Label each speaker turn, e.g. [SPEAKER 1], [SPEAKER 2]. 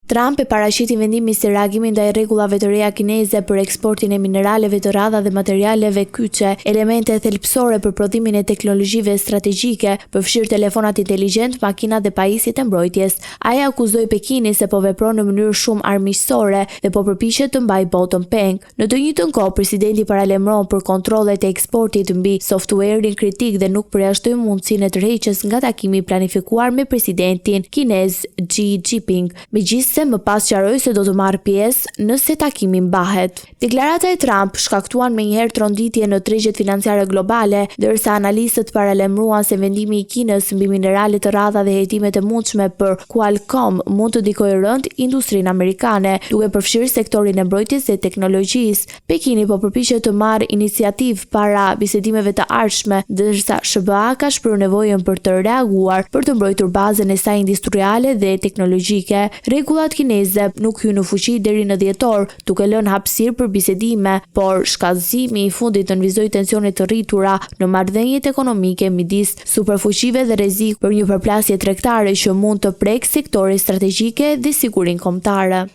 [SPEAKER 1] Trump e paraqiti vendimin si reagimi ndaj rregullave të reja kineze për eksportin e mineraleve të rralla dhe materialeve kyçe, elemente thelbësore për prodhimin e teknologjive strategjike, përfshirë telefonat inteligjent, makinat dhe pajisjet e mbrojtjes. Ai akuzoi Pekinin se po vepron në mënyrë shumë armiqësore dhe po përpiqet të mbajë botën peng. Në të njëjtën kohë, presidenti paralajmëron për kontrollet e eksportit mbi softwarein kritik dhe nuk përjashtoi mundësinë e tërheqjes nga takimi planifikuar me presidentin kinez Xi Jinping. Megjithëse më pas qaroi se do të marrë pjesë nëse takimi mbahet. Deklarata e Trump shkaktuan menjëherë tronditje në tregjet financiare globale, ndërsa analistët paralajmëruan se vendimi i Kinës mbi mineralet të rralla dhe hetimet e mundshme për Qualcomm mund të ndikojë rënd industrinë amerikane, duke përfshirë sektorin e mbrojtjes dhe teknologjisë. Pekini po përpiqet të marrë iniciativë para bisedimeve të ardhshme, ndërsa SBA ka shprehur nevojën për të reaguar për të mbrojtur bazën e saj industriale dhe teknologjike. Rregullat kineze nuk hyn në fuqi deri në dhjetor, duke lënë hapësirë për bisedime, por shkallëzimi i fundit nënvizoi tensione të rritura në marrëdhëniet ekonomike midis superfuqive dhe rrezik për një përplasje tregtare që mund të prekë sektore strategjike dhe sigurinë kombëtare.